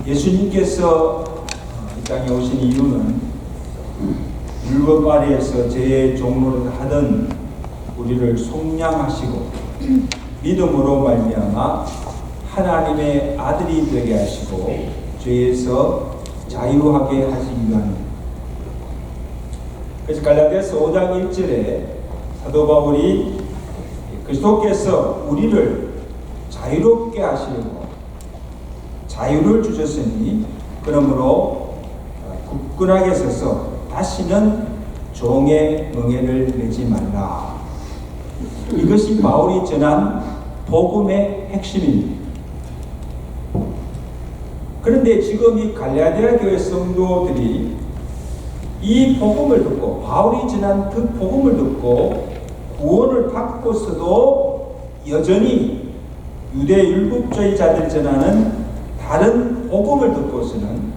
예수님께서 이 땅에 오신 이유는 율법 아래에서 죄의 종로를 하던 우리를 속량하시고 믿음으로 말미암아 하나님의 아들이 되게 하시고 죄에서 자유하게 하시기 위함입니다. 그래서 갈라디아서 5장 1절에 사도 바울이 그리스도께서 우리를 자유롭게 하시려고 자유를 주셨으니 그러므로 굳건하게 서서 다시는 종의 멍에를 매지 말라. 이것이 바울이 전한 복음의 핵심입니다. 그런데 지금 이 갈라디아 교회 성도들이 이 복음을 듣고 바울이 전한 그 복음을 듣고 구원을 받고서도 여전히 유대 율법주의자들이 전하는 다른 복음을 듣고서는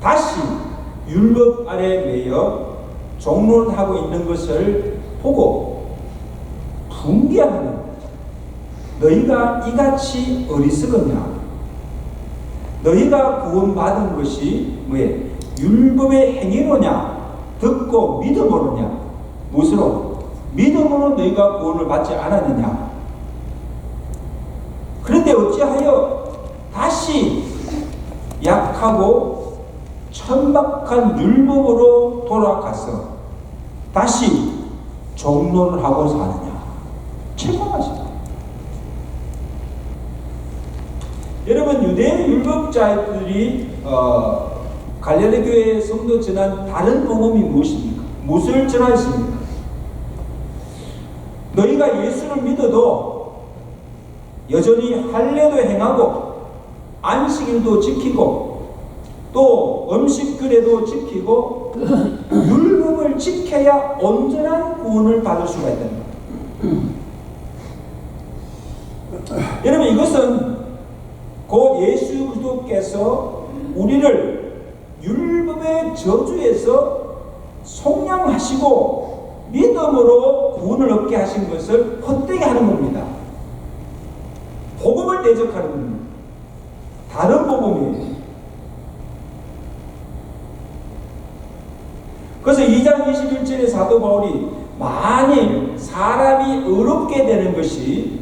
다시 율법 아래 매여 종론하고 있는 것을 보고 분개하는, 너희가 이같이 어리석었냐? 너희가 구원받은 것이 뭐에? 율법의 행위로냐? 듣고 믿음으로냐? 무엇으로? 믿음으로 너희가 구원을 받지 않았느냐? 그런데 어찌하여 다시 약하고 천박한 율법으로 돌아가서 다시 종론을 하고 사느냐? 책망하십니다. 여러분, 유대 율법자들이 갈라디아 교회 성도 전한 다른 복음이 무엇입니까? 무엇을 전하였습니까? 너희가 예수를 믿어도 여전히 할례도 행하고 안식일도 지키고 또 음식규례도 지키고 율법을 지켜야 온전한 구원을 받을 수가 있다는 겁니다. 여러분, 이것은 곧 예수 그리스도께서 우리를 율법의 저주에서 속량하시고 믿음으로 구원을 얻게 하신 것을 헛되게 하는 겁니다. 복음을 대적하는 겁니다. 다른 복음이에요. 그래서 2장 21절에 사도 바울이 만일 사람이 의롭게 되는 것이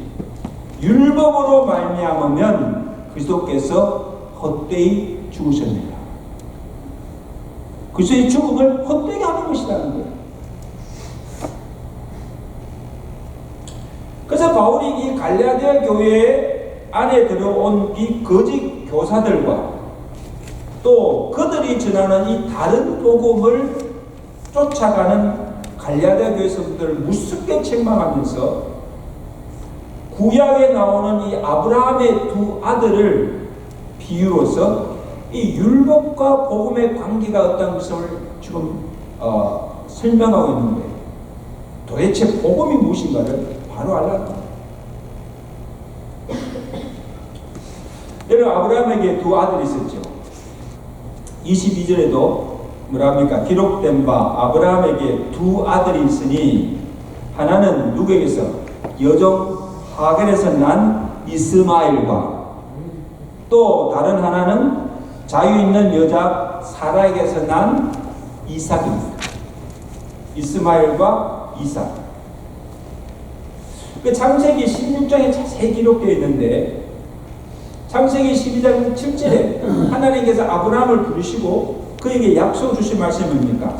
율법으로 말미암으면 그리스도께서 헛되이 죽으셨느니라. 그리스도의 죽음을 헛되게 하는 것이라는 거예요. 그래서 바울이 이 갈라디아 교회 안에 들어온 이 거짓 교사들과 또 그들이 전하는 이 다른 복음을 쫓아가는 갈라디아 교회 성도들을 무섭게 책망하면서 구약에 나오는 이 아브라함의 두 아들을 비유로서 이 율법과 복음의 관계가 어떤 것을 지금 설명하고 있는 거예요. 도대체 복음이 무엇인가를 바로 알라고. 여러분, 아브라함에게 두 아들이 있었죠. 22절에도 뭐라 합니까? 기록된 바 아브라함에게 두 아들이 있으니 하나는 누구에게서? 여종 하겔에서 난 이스마엘과 또 다른 하나는 자유 있는 여자 사라에게서 난 이삭입니다. 이스마엘과 이삭. 창세기 16장에 자세히 기록되어 있는데 창세기 12장 7절에 하나님께서 아브라함을 부르시고 그에게 약속 주신 말씀이 뭡니까?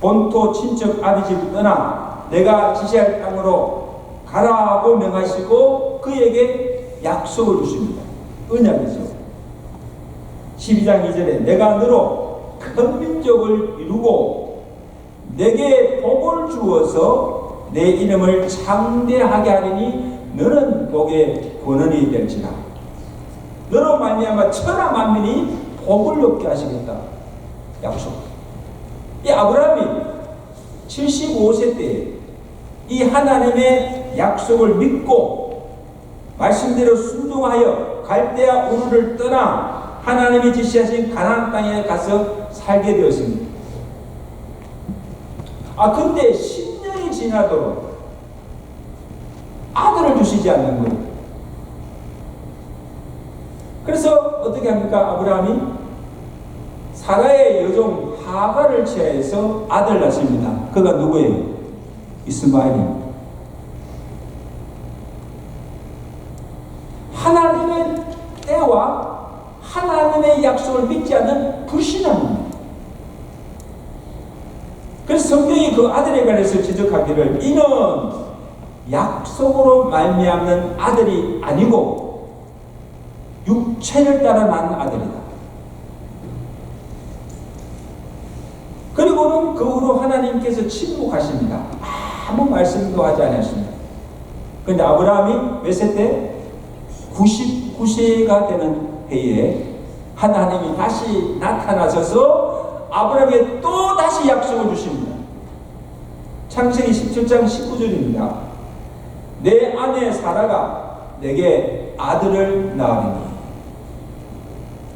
본토 친척 아비 집을 떠나 내가 지시할 땅으로 가라고 명하시고 그에게 약속을 주십니다. 언약이죠. 12장 2절에 내가 너로 큰 민족을 이루고 내게 복을 주어서 내 이름을 창대하게 하리니 너는 복의 권원이 될지라. 너로 말미암아 천하 만민이 복을 얻게 하시겠다. 약속. 이 아브라함이 75세 때 이 하나님의 약속을 믿고 말씀대로 순종하여 갈대아 우르를 떠나 하나님이 지시하신 가나안 땅에 가서 살게 되었습니다. 근데 10년이 지나도록 아들을 주시지 않는 거예요. 그래서 어떻게 합니까? 아브라함이 사라의 여종 하가를 취하여서 아들 낳습니다. 그가 누구예요? 이스마엘입니다. 하나님의 때와 하나님의 약속을 믿지 않는 불신앙입니다. 그래서 성경이 그 아들에 관해서 지적하기를 이는 약속으로 말미암는 아들이 아니고 육체를 따라 난 아들이다. 그리고는 그 후로 하나님께서 침묵하십니다. 아무 말씀도 하지 않았습니다. 그런데 아브라함이 몇 세 때? 99세가 되는 해에 하나님이 다시 나타나셔서 아브라함에게 또 다시 약속을 주십니다. 창세기 17장 19절입니다. 내 아내 사라가 내게 아들을 낳으리니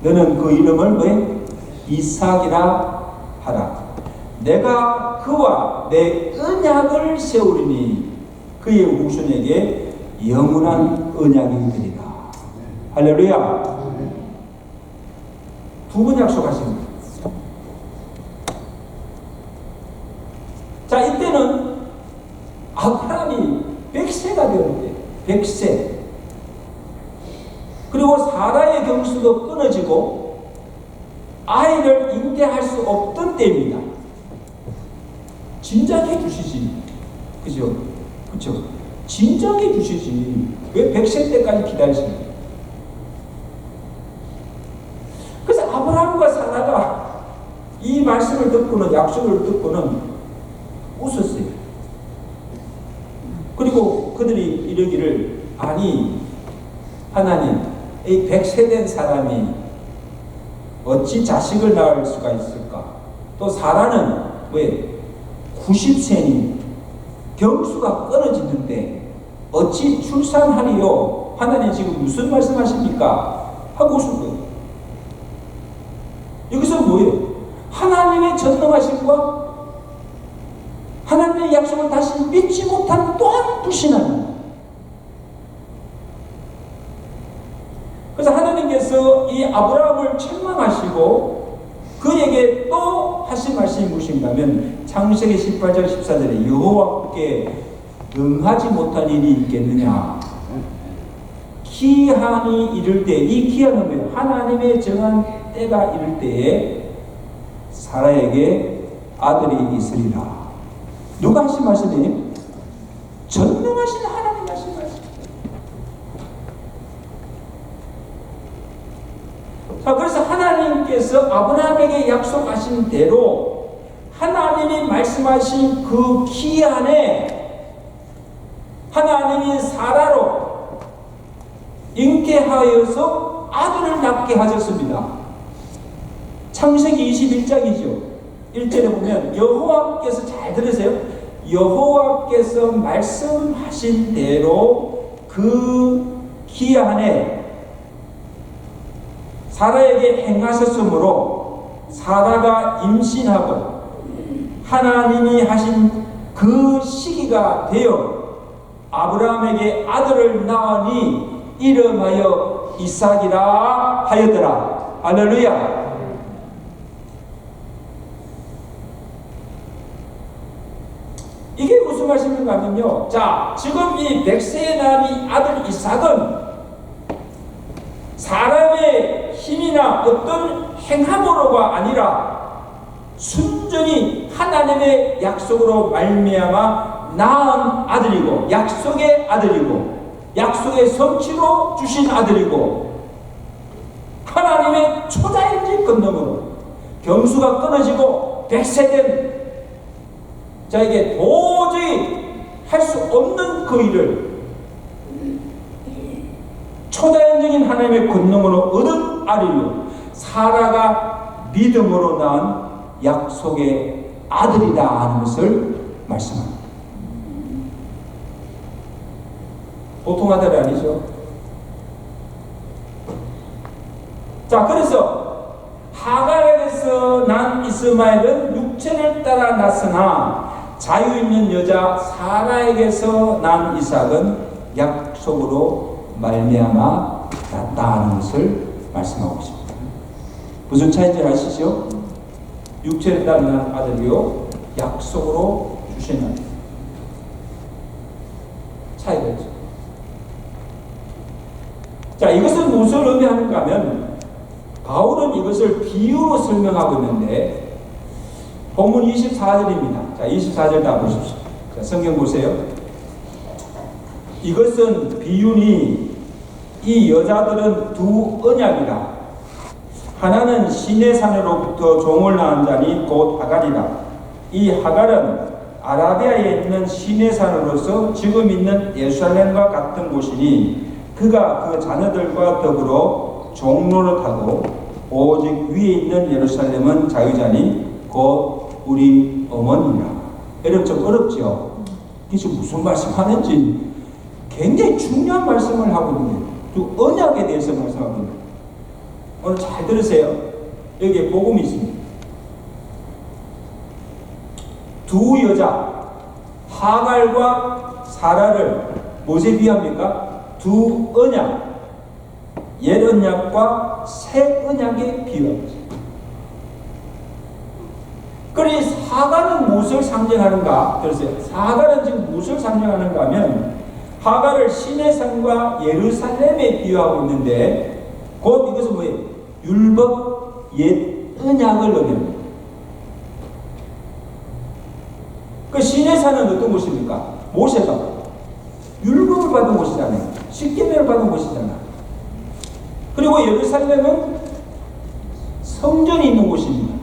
너는 그 이름을 왜? 이삭이라 하라. 내가 그와 내 언약을 세우리니 그의 후손에게 영원한 언약이 되리라. 할렐루야. 두 번 약속하십니다. 자, 이때는 아브라함이 100세가 되었는데 100세. 그리고 사라의 경수도 끊어지고 아이를 잉태할 수 없던 때입니다. 진작에 주시지. 그죠? 그죠? 진작에 주시지. 왜 100세 때까지 기다리십니까? 그래서 아브라함과 사라가 이 말씀을 듣고는, 약속을 듣고는 웃었어요. 그리고 그들이 이러기를, 아니 하나님, 이 100세 된 사람이 어찌 자식을 낳을 수가 있을까? 또 사라는 왜 90세니 경수가 끊어지는데 어찌 출산하리요? 하나님 지금 무슨 말씀하십니까? 하고 웃은 거예요. 여기서 뭐예요? 하나님의 전능하심과 하나님의 약속을 다시 믿지 못한 또한 불신합니다. 그래서 하나님께서 이 아브라함을 책망하시고 그에게 또 하신 말씀이 무엇인가면 창세기 18장 14절에 여호와께 응하지 못한 일이 있겠느냐. 기한이 이를 때, 이 기한은 뭐예요? 하나님의 정한 때가 이를 때에 사라에게 아들이 있으리라. 누가 하신 말씀이에요? 전능하신 하나님 하신 말씀. 자, 그래서 하나님께서 아브라함에게 약속하신 대로 하나님이 말씀하신 그 기한에 하나님이 사라로 잉태하여서 아들을 낳게 하셨습니다. 창세기 21장이죠. 1절에 보면 여호와께서, 잘 들으세요. 여호와께서 말씀하신 대로 그 기한에 사라에게 행하셨으므로 사라가 임신하고 하나님이 하신 그 시기가 되어 아브라함에게 아들을 낳으니 이름하여 이삭이라 하였더라. 할렐루야. 이게 무슨 말씀인가 하면요. 자, 지금 이 100세에 낳은 이 아들 이삭은 사람의 힘이나 어떤 행함으로가 아니라 순전히 하나님의 약속으로 말미암아 낳은 아들이고, 약속의 아들이고, 약속의 성취로 주신 아들이고, 하나님의 초자연적 권능으로 경수가 끊어지고 100세 된 자에게 도저히 할 수 없는 그 일을 초자연적인 하나님의 권능으로 얻은 아들로 사라가 믿음으로 낳은 약속의 아들이다 하는 것을 말씀합니다. 보통 아들이 아니죠. 자, 그래서 하갈에서 난 이스마엘은 육체를 따라 났으나 자유 있는 여자 사라에게서 난 이삭은 약속으로 말미암아 났다 하는 것을 말씀하고 있습니다. 무슨 차이인지 아시죠? 육체를 따라 난 아들이요 약속으로 주시는 차이가 있죠. 자, 이것은 무엇을 의미하는가 하면 바울은 이것을 비유로 설명하고 있는데 본문 24절입니다. 자, 24절 다 보십시오. 자, 성경 보세요. 이것은 비유니 이 여자들은 두 언약이라. 하나는 시내산으로부터 종을 낳은 자니 곧 하갈이라. 이 하갈은 아라비아에 있는 시내산으로서 지금 있는 예루살렘과 같은 곳이니 그가 그 자녀들과 더불어 종로를타고 오직 위에 있는 예루살렘은 자유자니 곧 우리 어머니라. 여러분 좀 어렵죠? 이게 지금 무슨 말씀하는지 굉장히 중요한 말씀을 하고 있는데 또 언약에 대해서 말씀하고 있습니다. 오늘 잘 들으세요. 여기에 복음이 있습니다. 두 여자 하갈과 사라를 무엇에 비유합니까? 두 언약, 옛 언약과 새 언약에 비유합니다. 그러니 하갈은 무엇을 상징하는가? 들으세요. 하갈은 지금 무엇을 상징하는가 하면 하갈을 시내산과 예루살렘에 비유하고 있는데 곧 이것은 뭐예요? 율법 옛 언약을 의미합니다. 그 시내산은 어떤 곳입니까? 모세가 율법을 받은 곳이잖아요. 십계명을 받은 곳이잖아요. 그리고 예루살렘은 성전이 있는 곳입니다.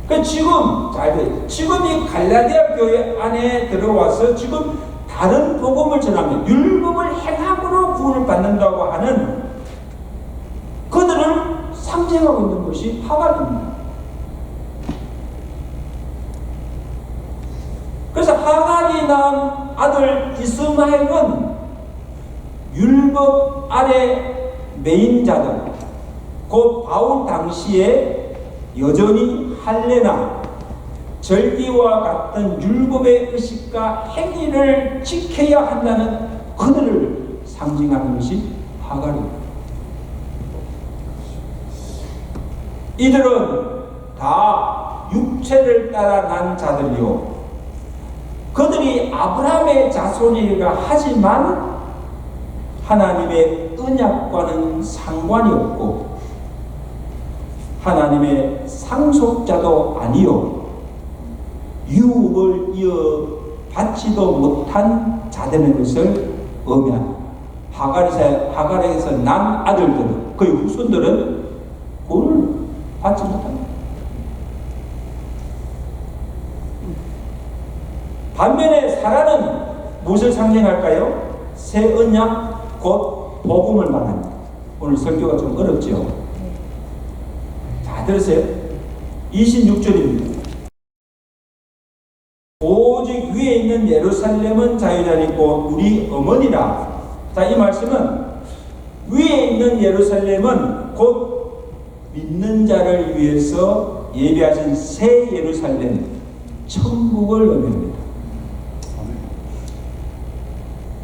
그 지금 이 갈라디아 교회 안에 들어와서 지금 다른 복음을 전하면 율법을 행함으로 구원을 받는다고 하는 그들을 상징하고 있는 것이 하갈입니다. 그래서 하갈이 낳은 아들 이스마엘은 율법 아래 메인 자들, 곧 바울 당시에 여전히 할례나 절기와 같은 율법의 의식과 행위를 지켜야 한다는 그들을 상징하는 것이 하갈입니다. 이들은 다 육체를 따라 난 자들이요 그들이 아브라함의 자손이라 하지만 하나님의 언약과는 상관이 없고 하나님의 상속자도 아니요 유업을 이어받지도 못한 자들의 것을 의미합니다. 하갈에서 난 아들들은 그의 후손들은 구원을 받지 못합니다. 반면에 사라는 무엇을 상징할까요? 새 언약 곧 복음을 말합니다. 오늘 설교가 좀 어렵죠? 자, 들으세요. 26절입니다. 오직 위에 있는 예루살렘은 자유자니 곧 우리 어머니라. 자, 이 말씀은 위에 있는 예루살렘은 곧 믿는 자를 위해서 예비하신 새 예루살렘, 천국을 의미합니다.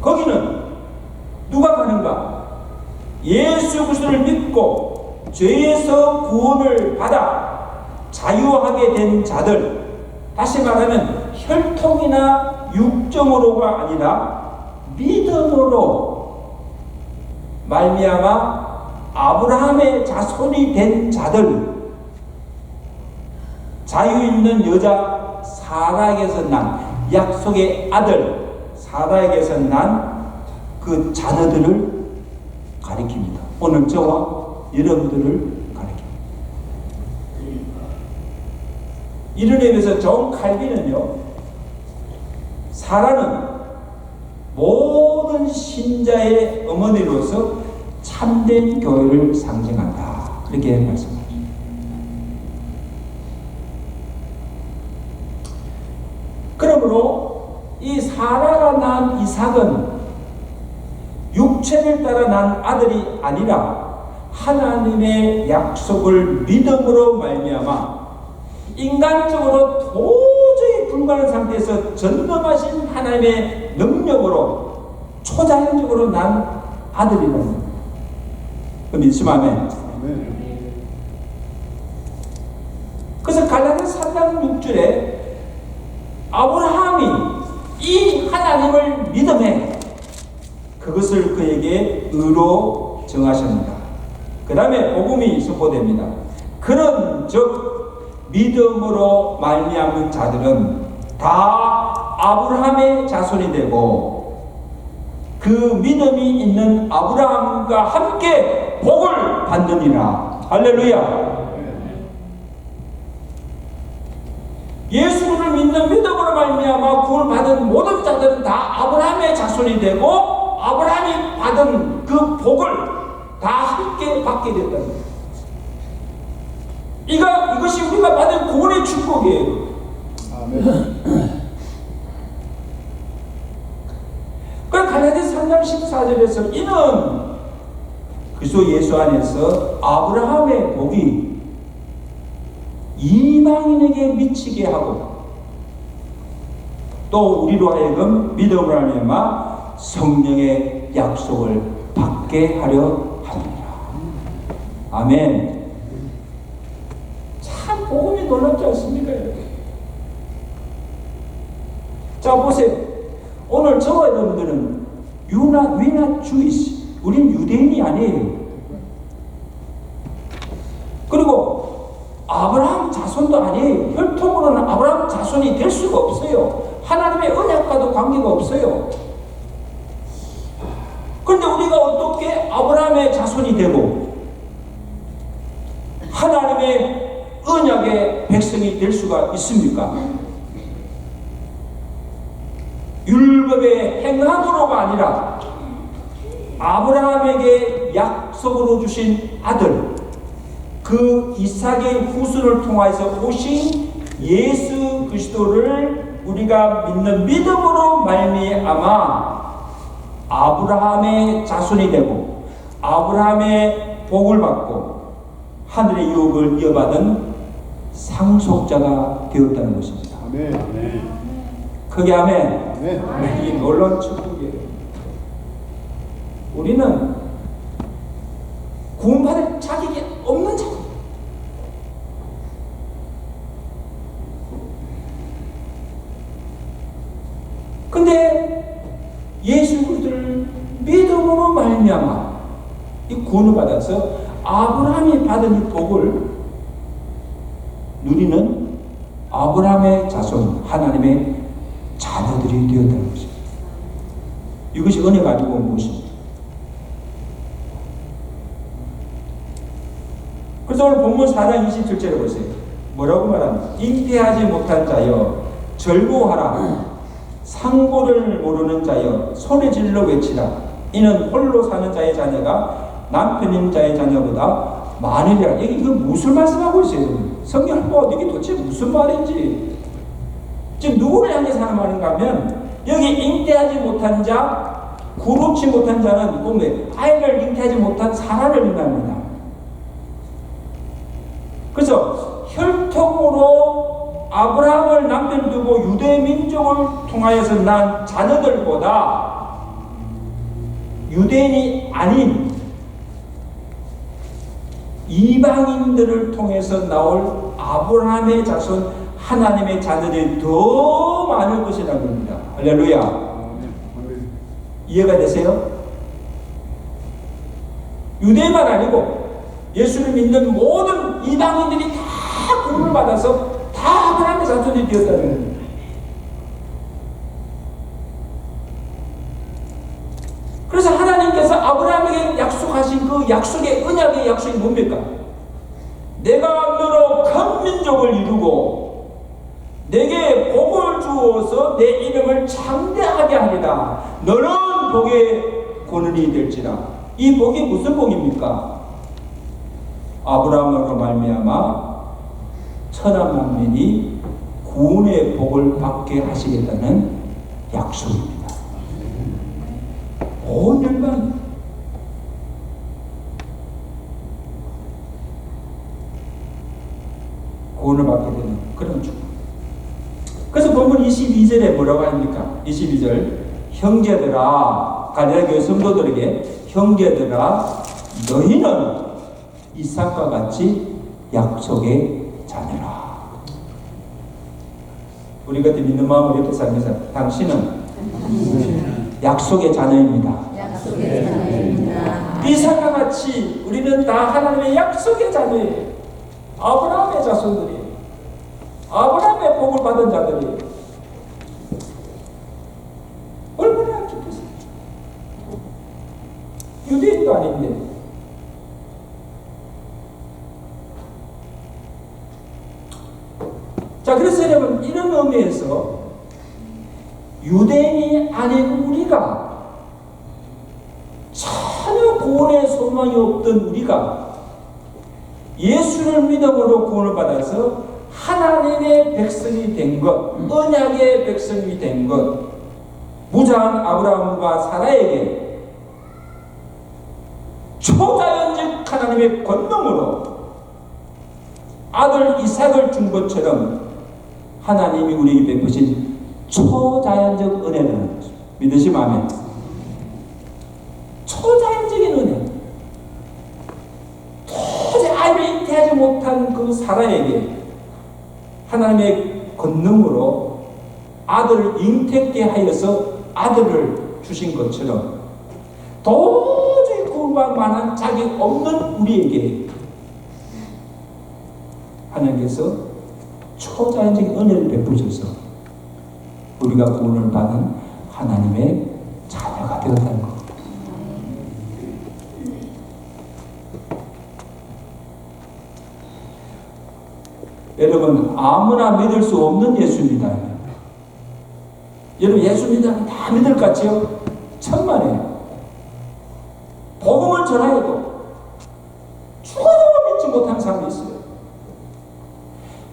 거기는 누가 가는가? 예수 그리스도를 믿고 죄에서 구원을 받아 자유하게 된 자들, 다시 말하면 혈통이나 육정으로가 아니라 믿음으로 말미암아 아브라함의 자손이 된 자들, 자유 있는 여자 사라에게서 난 약속의 아들 사라에게서 난 그 자녀들을 가리킵니다. 오늘 저와 여러분들을 가리킵니다. 이런 의미에서 존 칼빈은요, 사라는 모든 신자의 어머니로서 참된 교회를 상징한다. 그렇게 말씀합니다. 그러므로 이 사라가 낳은 이삭은 육체를 따라 난 아들이 아니라 하나님의 약속을 믿음으로 말미암아 인간적으로 도저히 불가능한 상태에서 전능하신 하나님의 능력으로 초자연적으로 난 아들이라는 겁니다. 믿으시면 아멘. 그래서 갈라디아서 3장 6절에 아브라함이 이 하나님을 믿음에 그것을 그에게 의로 정하십니다. 그 다음에 복음이 선포됩니다. 그런 즉 믿음으로 말미암은 자들은 다 아브라함의 자손이 되고 그 믿음이 있는 아브라함과 함께 복을 받느니라. 할렐루야. 예수를 믿는 믿음으로 말미암아 구원을 받은 모든 자들은 다 아브라함의 자손이 되고 아브라함이 받은 그 복을 다 함께 받게 됐다는 거예요. 이것이 우리가 받은 구원의 축복이에요. 아멘. 그 갈라디아서 3장 14절에서 이는 그리스도 예수 안에서 아브라함의 복이 이방인에게 미치게 하고 또 우리로 하여금 믿음으로 말미암아 성령의 약속을 받게 하려 합니다. 아멘. 참 복음이 놀랍지 않습니까? 자 보세요. 오늘 저와 여러분들은 we're not Jewish. 우린 유대인이 아니에요. 그리고 아브라함 자손도 아니에요. 혈통으로는 아브라함 자손이 될 수가 없어요. 하나님의 언약과도 관계가 없어요. 그런데 우리가 어떻게 아브라함의 자손이 되고 하나님의 언약의 백성이 될 수가 있습니까? 율법의 행함으로가 아니라 아브라함에게 약속으로 주신 아들 그 이삭의 후손을 통하여서 오신 예수 그리스도를 우리가 믿는 믿음으로 말미암아 아브라함의 자손이 되고 아브라함의 복을 받고 하늘의 유업을 이어받은 상속자가 되었다는 것입니다. 아멘. 크게 아멘. 아멘. 이 놀라운 축복이에요. 우리는 구원받을 자격이 없는 자입니다. 근데 예수 그리스도를 믿음으로 말미암아 이 구원을 받아서 아브라함이 받은 이 복을 누리는 아브라함의 자손 하나님의 자녀들이 되었다는 것입니다. 이것이 은혜가 아니고 무엇입니까? 그래서 오늘 본문 4장 27절에 보세요. 뭐라고 말합니까? 잉태하지 못한 자여 절고하라. 상고를 모르는 자여 소리질러 외치라. 이는 홀로 사는 자의 자녀가 남편인 자의 자녀보다 많으리라. 이거 무슨 말씀하고 있어요? 성경 보고 이게 도대체 무슨 말인지. 지금 누구를 향해서 하는 말인가 하면 여기 잉태하지 못한 자, 구루치 못한 자는 꿈에 아이를 잉태하지 못한 사라를 의미합니다. 그래서 혈통으로 아브라함을 남편 두고 유대 민족을 통하여서 난 자녀들보다 유대인이 아닌 이방인들을 통해서 나올 아브라함의 자손 하나님의 자녀들이 더 많을 것이라는 겁니다. 할렐루야. 이해가 되세요? 유대인만 아니고 예수를 믿는 모든 이방인들이 다 구원을 받아서 다 아브라함의 자손이 되었다는 겁니다. 그래서 하나님께서 아브라함에게 약속하신 그 약속의 언약의 약속이 뭡니까? 내가 너로 큰 민족을 이루고 내게 복을 주어서 내 이름을 창대하게 하리라. 너는 복의 권원이 될지라. 이 복이 무슨 복입니까? 아브라함으로 말미암아 천한 만민이 구원의 복을 받게 하시겠다는 약속입니다. 온 열방이 구원을 받게 되는 그런 축복. 그래서 본문 22절에 뭐라고 합니까? 22절 형제들아, 갈릴리아 교회 성도들에게 형제들아 너희는 이삭과 같이 약속의 자녀라. 우리 같은 믿는 마음을 옆에 살면서 당신은 약속의 자녀입니다. 약속의 자녀입니다. 이삭과 같이 우리는 다 하나님의 약속의 자녀예요. 아브라함의 자손들이에요. 아브라함의 복을 받은 자들이에요. 얼마나 기쁘세요. 유대인도 아닌데. 자, 그래서 여러분, 이런 의미에서 유대인이 아닌 우리가, 전혀 구원의 소망이 없던 우리가 예수를 믿음으로 구원을 받아서 하나님의 백성이 된 것, 언약의 백성이 된 것, 무장한 아브라함과 사라에게 초자연적 하나님의 권능으로 아들 이삭을 준 것처럼 하나님이 우리에게 베푸신 초자연적 은혜라는 것입니다. 믿으시면 아멘. 초자연적인 은혜. 도저히 아이를 잉태하지 못한 그 사라에게 하나님의 권능으로 아들을 잉태케 하여서 아들을 주신 것처럼 도저히 그와 만한 자기 없는 우리에게 하나님께서 초자연적인 은혜를 베푸셔서 우리가 구원을 받은 하나님의 자녀가 되었다는 것. 여러분, 아무나 믿을 수 없는 예수입니다. 여러분, 예수 믿으면 다 믿을 것 같지요? 천만에요. 복음을 전하여도 죽어도 믿지 못하는 사람이 있어요.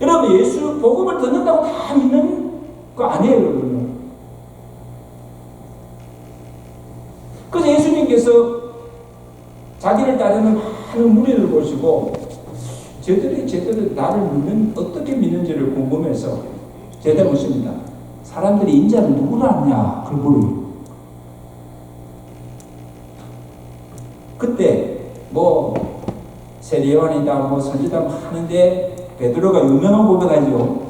여러분, 예수 복음을 듣는다고 다 믿는 거 아니에요, 여러분. 그래서 예수님께서 자기를 따르는 많은 무리를 보시고 제대로 나를 어떻게 믿는지를 궁금해서 제대로 묻습니다. 사람들이 인자를 누구로 아냐? 그걸 물어요. 그때 세례요한이다 선지다 하는데 베드로가 유명한 고백하죠.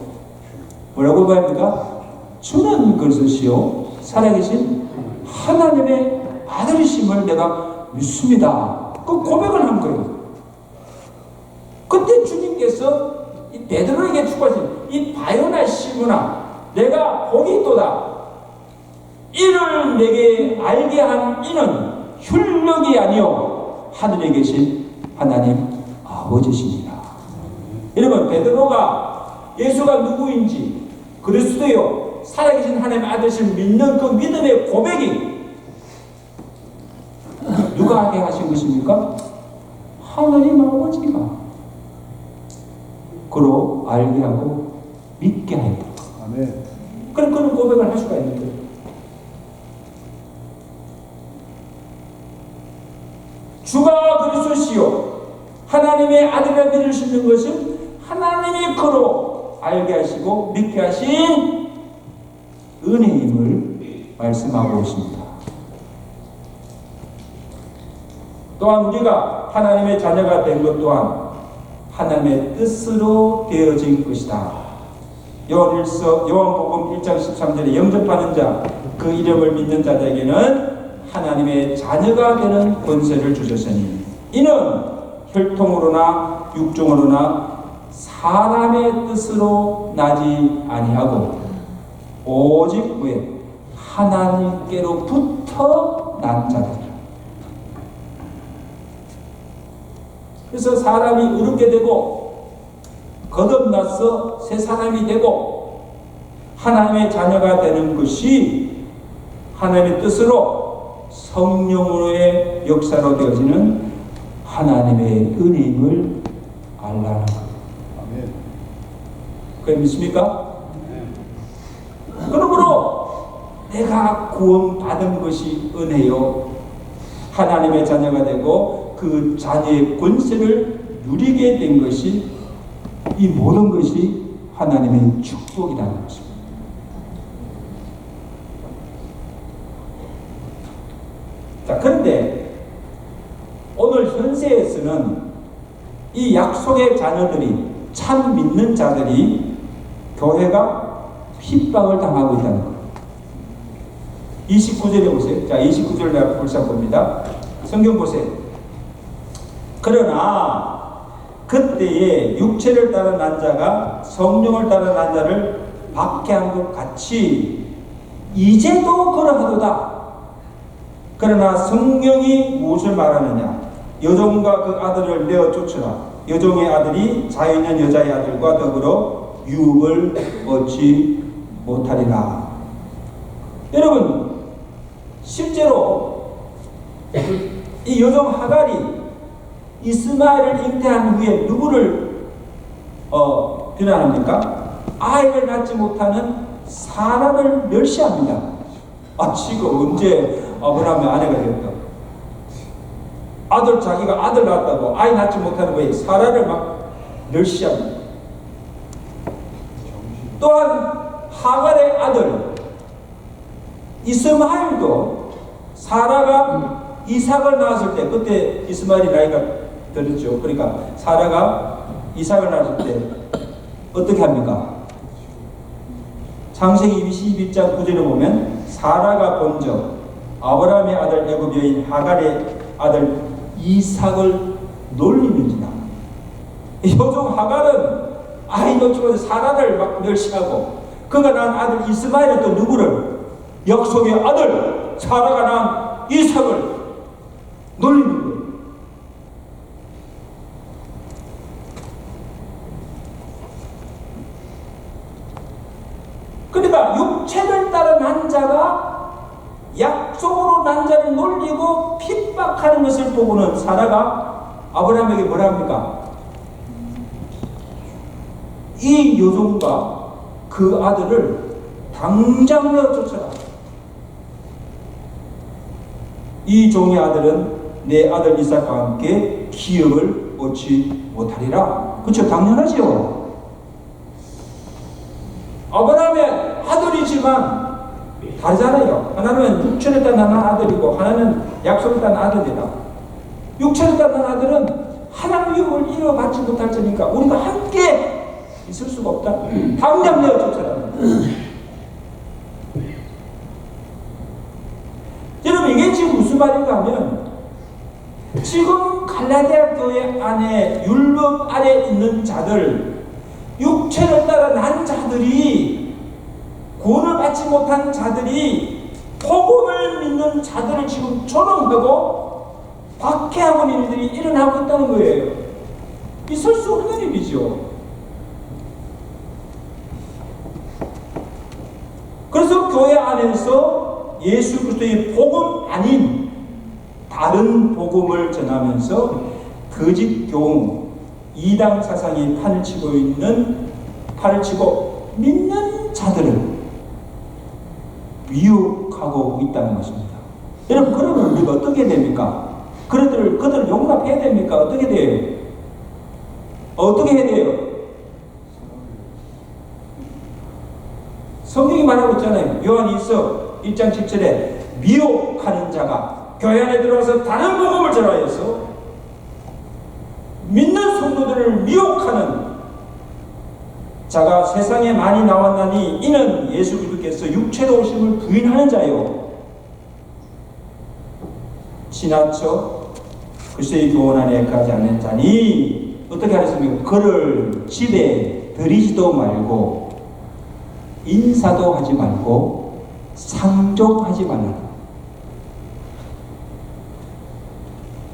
뭐라고 고백합니까? 주는 그리스도시요 살아계신 하나님의 아들이심을 내가 믿습니다. 그 고백을 한 거예요. 그때 주님께서 이 베드로에게 축복하신 이 바요나 시므나 내가 복이 있도다. 이를 내게 알게 한 이는 혈력이 아니요 하늘에 계신 하나님 아버지시니라. 여러분, 베드로가 예수가 누구인지 그리스도요 살아계신 하나님의 아들이심을 믿는 그 믿음의 고백이 누가 하게 하신 것입니까? 하나님 아버지가 그로 알게 하고 믿게 하였다. 아멘. 그럼 그런 고백을 할 수가 있는 거예요. 주가 그리스도시요 하나님의 아들이라 믿을 수 있는 것은 하나님이 그로 알게 하시고 믿게 하신 은혜임을 말씀하고 있습니다. 또한 우리가 하나님의 자녀가 된 것 또한 하나님의 뜻으로 되어진 것이다. 요한복음 1장 13절에 영접하는 자, 그 이름을 믿는 자들에게는 하나님의 자녀가 되는 권세를 주셨으니 이는 혈통으로나 육종으로나 사람의 뜻으로 나지 아니하고 오직 왜 하나님께로부터 난 자들이라. 그래서 사람이 의롭게 되고 거듭나서 새 사람이 되고 하나님의 자녀가 되는 것이 하나님의 뜻으로 성령으로의 역사로 되어지는 하나님의 은혜임을 알라는 것. 그게 믿습니까? 그러므로 내가 구원받은 것이 은혜요 하나님의 자녀가 되고 그 자녀의 권세를 누리게 된 것이 이 모든 것이 하나님의 축복이라는 것입니다. 자, 그런데 오늘 현세에서는 이 약속의 자녀들이 참 믿는 자들이 교회가 핍박을 당하고 있다는 것. 29절에 보세요. 자, 29절 내가 불사 봅니다. 성경 보세요. 그러나 그때에 육체를 따른 난 자가 성령을 따른 난 자를 박해한 것 같이 이제도 그러하도다. 그러나 성령이 무엇을 말하느냐? 여종과 그 아들을 내어 쫓으라. 여종의 아들이 자유있는 여자의 아들과 더불어 유업을 얻지 못하리라. 여러분, 실제로 이 여종 하갈이 이스마엘을 잉태한 후에 누구를 비난합니까? 아이를 낳지 못하는 사라를 멸시합니다. 지금 언제 아브라함의 아내가 되었다. 자기가 아들 낳았다고 아이 낳지 못하는 거에 사라를 막 멸시합니다. 또한 하갈의 아들 이스마엘도 사라가 이삭을 낳았을 때, 그때 이스마엘이 나이가 들었죠. 그러니까 사라가 이삭을 낳았을 때 어떻게 합니까? 창세기 22장 9절에 보면 사라가 본적 아브라함의 아들 애굽 여인 하갈의 아들 이삭을 놀리는지라. 요즘 하갈은 아이 놓치고 사라를 막 멸시하고, 그가 낳은 아들 이스마엘은 또 누구를? 약속의 아들 사라가 낳은 이삭을 놀리는 거예요. 그러니까 육체를 따른 난 자가 약속으로 난 자를 놀리고 핍박하는 것을 보고는 사라가 아브라함에게 뭐라 합니까? 이 여종과 그 아들을 당장 내어 쫓아라. 이 종의 아들은 내 아들 이삭과 함께 기업을 얻지 못하리라. 그렇죠? 당연하지요. 아브라함의 아들이지만 다르잖아요. 하나는 육체를 따른 아들이고 하나는 약속을 따른 아들이다. 육체를 따른 아들은 하나님의 유업을 이어받지 못할 테니까 우리가 함께 있을 수가 없다. 당장 내어 쫓아라. 여러분, 이게 지금 무슨 말인가 하면, 지금 갈라디아 교회 안에 율법 아래 있는 자들, 육체를 따라 난 자들이, 구원을 받지 못한 자들이 복음을 믿는 자들을 지금 조롱하고 박해하고 있는 일들이 일어나고 있다는 거예요. 있을 수 없는 일이죠. 그래서 교회 안에서 예수 그리스도의 복음 아닌 다른 복음을 전하면서 거짓 교훈, 이단 사상이 판을 치고 믿는 자들을 미혹하고 있다는 것입니다. 여러분, 그러면 우리가 어떻게 됩니까? 그들을 용납해야 됩니까? 어떻게 돼요? 어떻게 해야 돼요? 성경이 말하고 있잖아요. 요한 1장 7절에 미혹하는 자가 교회 안에 들어와서 다른 복음을 전하여서 믿는 성도들을 미혹하는 자가 세상에 많이 나왔나니 이는 예수 그리스도께서 육체로 오심을 부인하는 자요, 지나쳐 그리스도의 교훈 안에 가지 않는 자니 어떻게 하겠습니까? 그를 집에 들이지도 말고 인사도 하지 말고 상종하지 말라.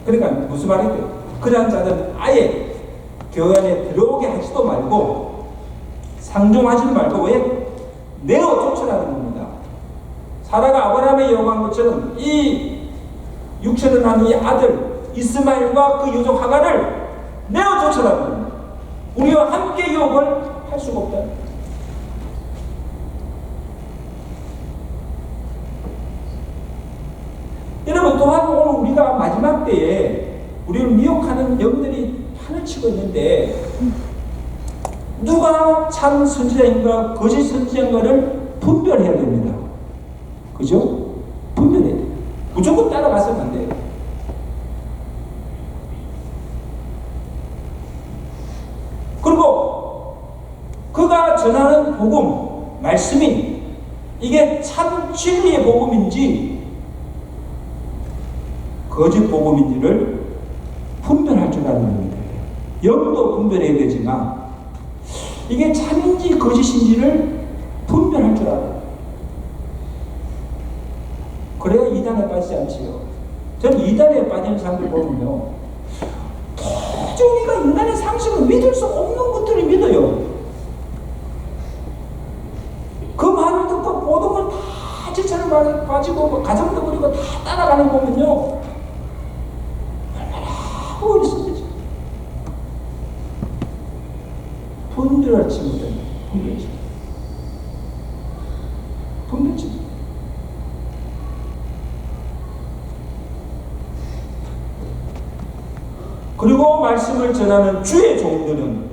그러니까 무슨 말이에요? 그러한 자들은 아예 교회 안에 들어오게 하지도 말고 상종하지 말고 왜? 내어 쫓으라는 겁니다. 사라가 아브라함의 요구한 것처럼 이 육체로 난 이 아들 이스마엘과 그 여종 하갈을 내어 쫓으라는 겁니다. 우리와 함께 유업을 할 수가 없다. 여러분, 또한 오늘 우리가 마지막 때에 우리를 미혹하는 영들이 판을 치고 있는데, 누가 참 선지자인가 거짓 선지자인가를 분별해야 됩니다. 그죠? 분별해야 돼요. 무조건 따라가서는 안 돼요. 전하는 복음, 말씀이 이게 참 진리의 복음인지 거짓 복음인지를 분별할 줄 아는 겁니다. 영도 분별해야 되지만 이게 참인지 거짓인지를 분별할 줄 알아요. 그래야 이단에 빠지지 않지요. 저는 이단에 빠지는 사람들 보면요, 도저히 우리가 인간의 상식을 믿을 수 없는 것들을 믿어요. 그 말을 듣고 모든 걸 다 지천을 빠지고 가정도 버리고 다 따라가는 거 보면요, 얼마나 어리석지. 분별할 친구들, 분별치. 그리고 말씀을 전하는 주의 종들은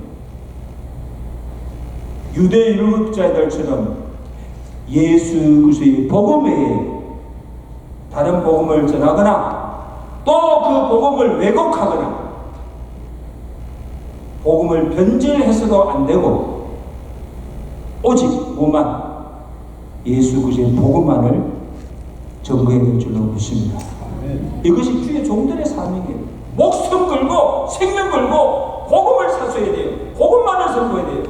유대 율법자들처럼 예수 그리스도의 복음 외에 다른 복음을 전하거나 또 그 복음을 왜곡하거나 복음을 변질해서도 안 되고 오직 뭐만 예수 그리스도의 복음만을 전거해야 될 줄로 믿습니다. 이것이 주의 종들의 사명이에요. 목숨 걸고 생명 걸고 복음을 사수해야 돼요. 복음만을 선포해야 돼요.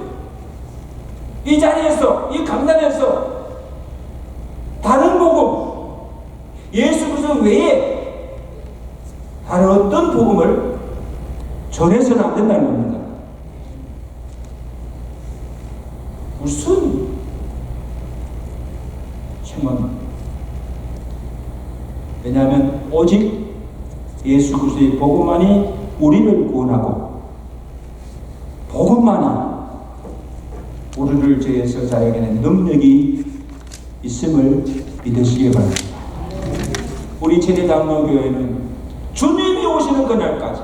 이 자리에서, 이 강단에서 다른 복음, 예수 그리스도 외에 다른 어떤 복음을 전해서는 안 된다는 겁니다. 무슨 정말, 왜냐하면 오직 예수 그리스도의 복음만이 우리를 구원하고 복음만이 우리를 죄에서 자유하는 능력이 있음을 믿으시기 바랍니다. 우리 세례장로교회는 주님이 오시는 그날까지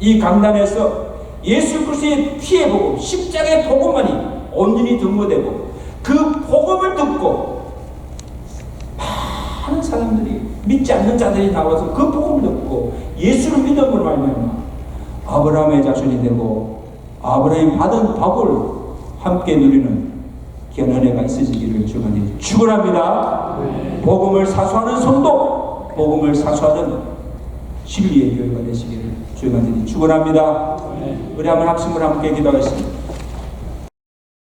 이 강단에서 예수 그리스도의 피의 복음, 십자가의 복음만이 온전히 등모되고 그 복음을 듣고 많은 사람들이 믿지 않는 자들이 나와서 그 복음을 듣고 예수를 믿음으로 말미암아 아브라함의 자손이 되고 아브라함이 받은 복을 함께 누리는 귀한 은혜가 있으시기를 축원합니다. 복음을 사수하는 성도, 복음을 사수하는 진리의 교회가 되시기를 축원합니다. 우리 한번 학습을 함께 기도하겠습니다.